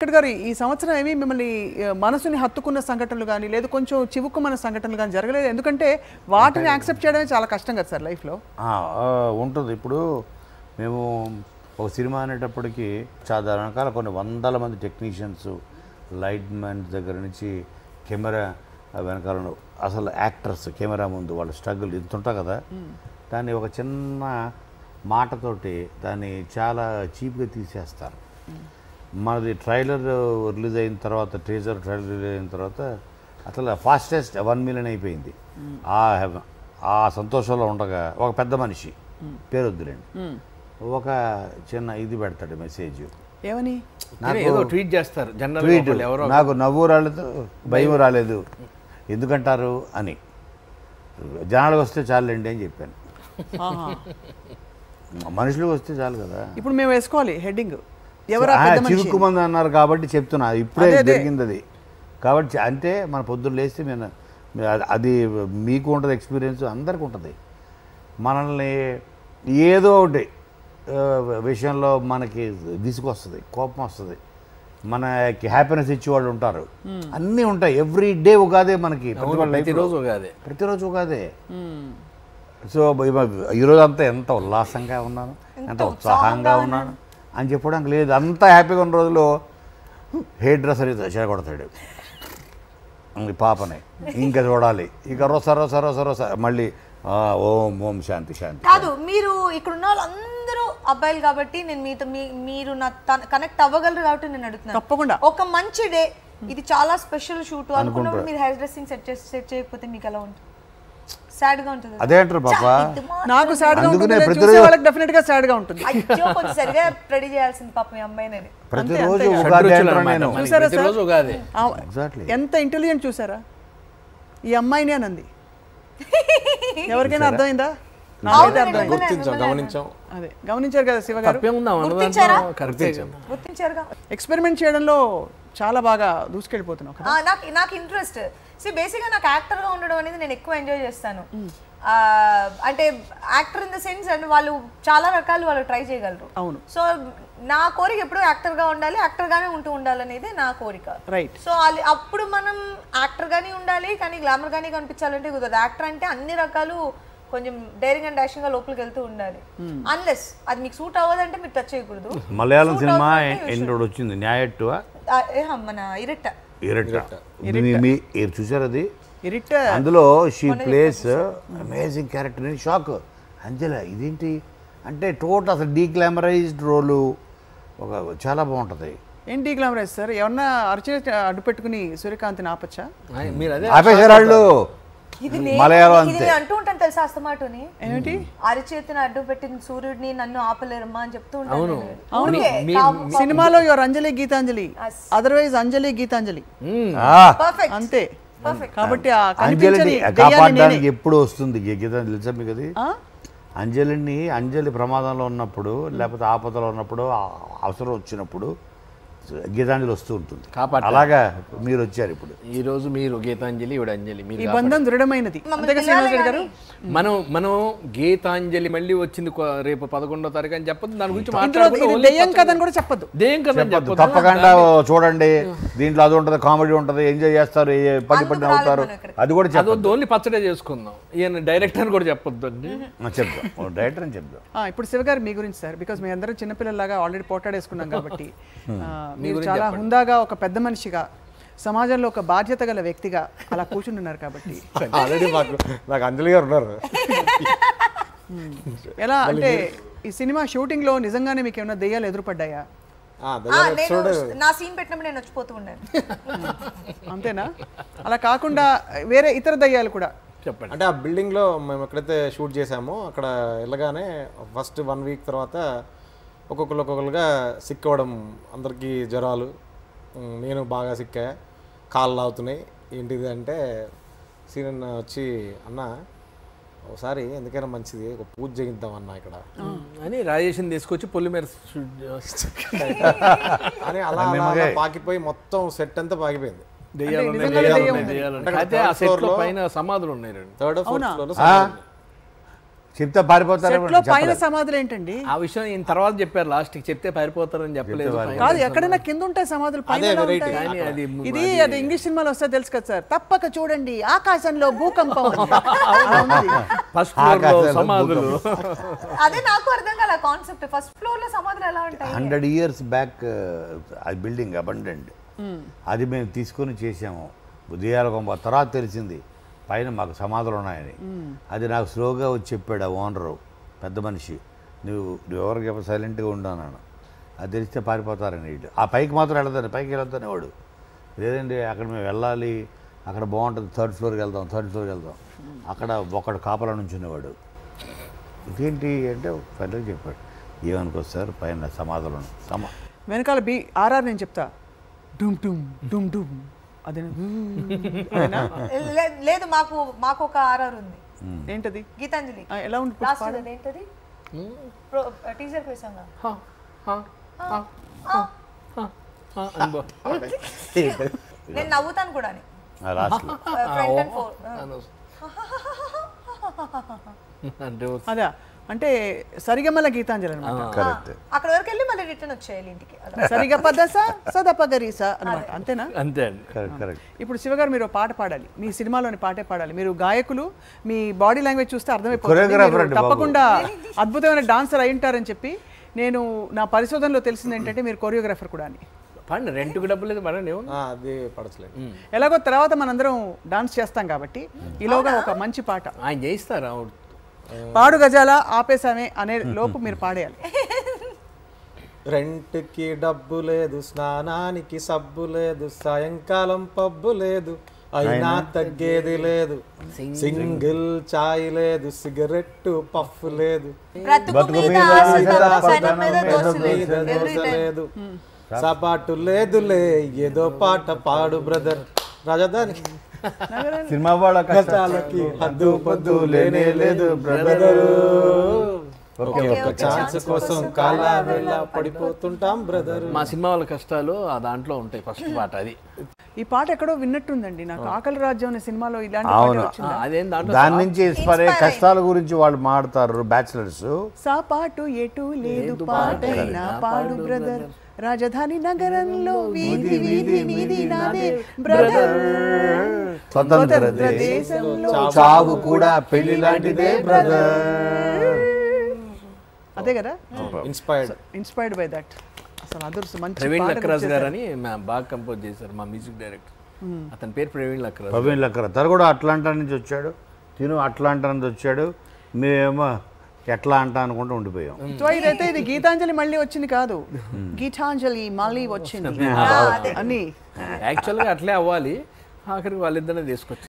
వెంకట్ గారు ఈ సంవత్సరం ఏమి మిమ్మల్ని మనసుని హత్తుకున్న సంఘటనలు కానీ లేదు కొంచెం చివుక్కుమన్న సంఘటనలు కానీ జరగలేదు ఎందుకంటే వాటిని యాక్సెప్ట్ చేయడమే చాలా కష్టం కదా సార్ లైఫ్లో ఉంటుంది. ఇప్పుడు మేము ఒక సినిమా అనేటప్పటికీ చాలా రకాల కొన్ని వందల మంది టెక్నీషియన్స్ లైట్ మ్యాన్ దగ్గర నుంచి కెమెరా వెనకాల అసలు యాక్టర్స్ కెమెరా ముందు వాళ్ళ స్ట్రగుల్ ఇంత ఉంటాయి కదా, దాన్ని ఒక చిన్న మాటతోటి దాన్ని చాలా చీప్గా తీసేస్తారు. మనది ట్రైలర్ రిలీజ్ అయిన తర్వాత ట్రైలర్ రిలీజ్ అయిన తర్వాత అసలు ఫాస్టెస్ట్ 1 మిలియన్ అయిపోయింది. ఆ సంతోషంలో ఉండగా ఒక పెద్ద మనిషి పేరు వద్దులేండి ఒక చిన్న ఇది పెడతాడు మెసేజ్, ఏమని ట్వీట్ చేస్తారు. నాకు నవ్వు రాలేదు భయం రాలేదు ఎందుకంటారు అని, జనాలకు వస్తే చాలండి అని చెప్పాను. మనుషులకు వస్తే చాలు కదా. ఇప్పుడు మేము వేసుకోవాలి హెడ్డింగ్ చిరుక్కుమంది అన్నారు కాబట్టి చెప్తున్నా, ఇప్పుడే జరిగింది అది కాబట్టి. అంటే మన పొద్దున్న లేస్తే మేము అది మీకు ఉంటుంది ఎక్స్పీరియన్స్, అందరికి ఉంటుంది. మనల్ని ఏదో ఒకటి విషయంలో మనకి విసుగొస్తుంది, కోపం వస్తుంది, మనకి హ్యాపీనెస్ ఇచ్చేవాళ్ళు ఉంటారు, అన్నీ ఉంటాయి. ఎవ్రీ డే ఉగాదే మనకి, ప్రతిరోజు ఉగాదే. సో ఈరోజు అంతా ఎంత ఉల్లాసంగా ఉన్నాను, ఎంత ఉత్సాహంగా ఉన్నాను అని చెప్పడానికి లేదు. అంత హ్యాపీగా ఉన్న రోజులో హెయిర్ డ్రెస్సర్ చెడగొడతాడు పాపని, ఇంకా చూడాలి, ఇక రోస మళ్ళీ ఓం ఓం శాంతి శాంతి కాదు. మీరు ఇక్కడ ఉన్న వాళ్ళందరూ అబ్బాయిలు కాబట్టి నేను మీతో మీరు నా కనెక్ట్ అవ్వగలరు కాబట్టి నేను అడుగుతున్నాను. తప్పకుండా ఒక మంచి డే, ఇది చాలా స్పెషల్ షూట్ అనుకున్నప్పుడు మీరు హెయిర్ డ్రెస్సింగ్ సెట్ చేయకపోతే మీకు ఎలా ఉంటుంది? సాడ్ గా ఉంటుంది. అదే అంటారు పాప, నాకు సాడ్ గా ఉంటుంది, చూసే వాళ్ళకి డెఫినెట్ గా సాడ్ గా ఉంటుంది. అయ్యో కొంచెం సరిగా రెడీ చేయాల్సింది పాప మీ అమ్మాయిని. ప్రతిరోజు ఉగాది చూసారా సార్ ఎంత ఇంటెలిజెంట్, చూసారా ఈ అమ్మాయిని అనంది. ఎవరికైనా అర్థమైందా? నాకైతే అర్థమైంది. అదే గమనించారు కదా శివ గారు, ఎక్స్పెరిమెంట్ చేయడంలో చాలా బాగా దూసుకెళ్ళిపోతున్నావు. నాకు ఇంట్రెస్ట్ బేసిక్గా నాకు యాక్టర్గా ఉండడం అనేది నేను ఎక్కువ ఎంజాయ్ చేస్తాను. అంటే actor in the sense and వాళ్ళు చాలా రకాలు వాళ్ళు ట్రై చేయగలరు. అవును. సో నా కోరిక ఎప్పుడు యాక్టర్గా ఉండాలి, యాక్టర్గానే ఉండాలనేది నా కోరిక. రైట్. సో అప్పుడు మనం యాక్టర్గానే ఉండాలి కానీ గ్లామర్గానే కనిపించాలంటే కుదరదు. యాక్టర్ అంటే అన్ని రకాలు కొంచెం డైరింగ్ అండ్ డాషింగ్ గా లోపలికి వెళ్తూ ఉండాలి. అన్లెస్ అది మీకు సూట్ అవ్వదంటే మీరు టచ్ చేయకూడదు. మలయాళం సినిమా వచ్చింది న్యాయట్టు మన ఇరిట్ట చూసారు అది, అందులో she plays amazing character. Shock అంజల ఇదేంటి అంటే టోటల్ అసలు డీగ్లామరైజ్డ్ రోలు, ఒక చాలా బాగుంటుంది. ఏం డీగ్లామరైజ్ సార్? ఏమన్నా అరచేతి అడ్డు పెట్టుకుని సూర్యకాంతిని ఆపచ్చా? ఆపేశారు మలయాళం అంతే అంటూ ఉంటాను తెలుసా అస్తమాటుని. ఏమిటి అరచేతిని అడ్డు పెట్టిన సూర్యుడిని నన్ను ఆపలేరమ్మా అని చెప్తూ ఉంటాను. సినిమాలో యువర్ అంజలి గీతాంజలి, అదర్వైజ్ అంజలి గీతాంజలి అంతే. కాబట్టి అంజలిని కాపాడడానికి ఎప్పుడు వస్తుంది గీతాంజలి తెలుసా మీకు? అది అంజలి ప్రమాదంలో ఉన్నప్పుడు లేకపోతే ఆపదలో ఉన్నప్పుడు అవసరం వచ్చినప్పుడు గీతాంజలి వస్తూ ఉంటుంది. అలాగా మీరు వచ్చారు ఇప్పుడు. ఈ రోజు మీరు గీతాంజలి, ఇవిడ అంజలి, ఈ బంధం దృఢమైనది. మనం గీతాంజలి మళ్ళీ వచ్చింది రేపు 11వ తారీఖు అని చెప్పదు, దాని గురించి దెయ్యం కథని కూడా చెప్పదు. దెయ్యం కథ తప్పకుండా చూడండి, దీంట్లో అది ఉంటుంది, కామెడీ ఉంటుంది, ఎంజాయ్ చేస్తారు, పడి అవుతారు, అది కూడా చెప్పదు. ఓన్లీ పచ్చడే చేసుకుందాం, ఈయన డైరెక్టర్ అని కూడా చెప్పొద్దు అండి. చెప్దాం, డైరెక్టర్ అని చెప్దాం. ఇప్పుడు శివ గారు మీ గురించి సార్, బికాస్ మీ అందరూ చిన్నపిల్లలాగా ఆల్రెడీ పోటాడేసుకున్నాం కాబట్టి మీరు చాలా హుందాగా ఒక పెద్ద మనిషిగా సమాజంలో ఒక బాధ్యత గల వ్యక్తిగా అలా కూర్చుంటున్నారు కాబట్టి ఆల్రెడీ నాకు అంజలి గారు ఉన్నారు. ఎలా అంటే ఈ సినిమా షూటింగ్ లో నిజంగానే మీకు ఏమైనా దెయ్యాలు ఎదురుపడ్డాయా? నా సీన్ పెట్టినప్పుడు నేను వచ్చిపోతూ ఉన్నాను. అంతేనా? అలా కాకుండా వేరే ఇతర దయ్యాలు కూడా చెప్పండి. అంటే ఆ బిల్డింగ్ లో మేము ఎక్కడైతే షూట్ చేసామో అక్కడ వెళ్ళగానే ఫస్ట్ 1 వీక్ తర్వాత ఒక్కొక్కరుగా సిక్ అవ్వడం, అందరికీ జ్వరాలు, నేను బాగా సిక్కా, కాళ్ళు లాగుతున్నాయి. ఏంటిది అంటే సీన్ వచ్చి అన్న ఒకసారి ఎందుకైనా మంచిది ఒక పూజ చేయిద్దాం అన్న ఇక్కడ అని రాజేష్ని తీసుకొచ్చి పొల్లి మీద అని అలా పాకిపోయి మొత్తం సెట్ అంతా పాకిపోయింది. సమాధులు ఉన్నాయి. 3rd or 4th ఫ్లోర్ చెప్తే పారిపోతారు సెట్ లో పైన సమాధులు ఏంటండి? ఆ విషయం ఈయన తర్వాత చెప్పారు, లాస్ట్కి చెప్తే పారిపోతారని చెప్పలేదు. కాదు, ఎక్కడైనా కింద ఉంటాయి సమాధులు, పైన ఎలా ఉంటాయి? కానీ అది అది ఇంగ్లీష్ సినిమాలో వస్తే తెలుసు కదా సార్, తప్పక చూడండి ఆకాశంలో భూకంపం ఉంది. అలా ఉంది. ఫస్ట్ ఫ్లోర్ లో సమాధులు. అదే నాకు అర్థం కాల కాన్సెప్ట్. ఫస్ట్ ఫ్లోర్ లో సమాధులు ఎలా ఉంటాయి? 100 years బ్యాక్ అది బిల్డింగ్ అబండెంట్, అది మేము తీసుకొని చేసాము. ఉదయాలకొంబ తర్వాత తెలిసింది పైన మాకు సమాధులు ఉన్నాయని. అది నాకు స్లోగా వచ్చి చెప్పాడు ఆ ఓనరు, పెద్ద మనిషి, నువ్వు ఎవరికి ఎవరు సైలెంట్గా ఉన్నాను, అది తెలిస్తే పారిపోతారని. వీళ్ళు ఆ పైకి మాత్రం వెళ్తాను, పైకి వెళ్తానే వాడు, లేదండి అక్కడ మేము వెళ్ళాలి, అక్కడ బాగుంటుంది, థర్డ్ ఫ్లోర్కి వెళ్దాం అక్కడ ఒకడు కాపలా నుంచునేవాడు. ఇదేంటి అంటే పెద్దగా చెప్పాడు, ఏమనుకో సార్ పైన సమాధులు వెనకాల ఆర్ఆర్ నేను చెప్తా, డుమ్ డుమ్ డుమ్ డుమ్, అదే లేదు, మాకు ఒక ఆర్ఆర్ ఉంది. ఏంటది? గీతాంజలి. ఎలా ఉంటుంది? లాస్ట్ ఏంటది? టీజర్ కి వేసాం. నేను నవ్వుతాను కూడా. అదా అంటే సరిగమల గీతాంజలి అనమాట. అక్కడ వరకు వెళ్ళి మళ్ళీ రిటర్న్ వచ్చేయాలి ఇంటికి. సరిగ పదస సదపగరీస అనమాట, అంతేనా? అంతే. ఇప్పుడు శివగారు మీరు పాట పాడాలి, మీ సినిమాలోని పాటే పాడాలి. మీరు గాయకులు, మీ బాడీ లాంగ్వేజ్ చూస్తే అర్థమైపోతుంది తప్పకుండా అద్భుతమైన డాన్సర్ అయి ఉంటారని చెప్పి నేను నా పరిశోధనలో తెలిసింది ఏంటంటే మీరు కొరియోగ్రాఫర్ కూడా అని. పండి రెంట్కి డబ్బు లేదు పడండి, అది పడట్లేదు. ఎలాగో తర్వాత మనందరం డాన్స్ చేస్తాం కాబట్టి ఈలోగా ఒక మంచి పాట ఆయన చేయిస్తారా? పాడు గజాల ఆపేసామే అనే లోపు మీరు పాడేయాలి. రెంట్కి డబ్బు లేదు, స్నానానికి సబ్బు లేదు, సాయంకాలం పబ్బు లేదు, అయినా తగ్గేది లేదు, సింగిల్ చాయ్ లేదు, సిగరెట్ పఫ్ లేదు, లేదు, సపాటు లేదులే, ఏదో పాట పాడు బ్రదర్. రాజధాని సినిమా వాళ్ళ కష్టాలకి హద్దు పద్దు లేనే లేదు బ్రదరు, ఒక్క ఛాన్స్ కోసం కాలా వెళ్ళ పడిపోతుంటాం బ్రదర్. మా సినిమా వాళ్ళ కష్టాలు ఆ దాంట్లో ఉంటాయి, ఫస్ట్ పాట అది. ఈ పాట ఎక్కడో విన్నట్టుందండి నాకు, ఆకలి రాజ్యం అనే సినిమాలో ఇలాంటి పాట వచ్చిందా? అదేం దాంట్లో దాని నుంచి ఇన్స్పైర్ అయ్యే కష్టాల గురించి వాళ్ళు మాడతారు బ్యాచిలర్స్. సాపాటు ఎటు లేదు పాటైనా పాడు బ్రదర్, రాజధాని నగరంలో వీధి వీధి వీధి నాదే బ్రదర్, స్వతంత్ర దేశంలో చావు కూడా పెళ్లి లాంటిదే బ్రదర్. అదే కదా, ఇన్స్పైర్డ్ బై దట్. అసలు అదర్స్ మంచి ప్రవీణ్ లక్రాజ్ గారు అని బాగా కంపోజ్ చేశారు, మా మ్యూజిక్ డైరెక్టర్. అతని పేరు ప్రవీణ్ లక్రాజ్. తను కూడా అట్లాంటా నుంచి వచ్చాడు, తిను అట్లాంటా నుంచి వచ్చాడు, మేమేమో ఎట్లా అంటా అనుకుంటూ ఉండిపోయాం. సో ఇదైతే ఇది గీతాంజలి మళ్ళీ వచ్చింది కాదు, గీతాంజలి మళ్ళీ వచ్చింది అని. యాక్చువల్గా అట్లే అవ్వాలి, ఆఖరికి వాళ్ళిద్దరిని తీసుకొచ్చి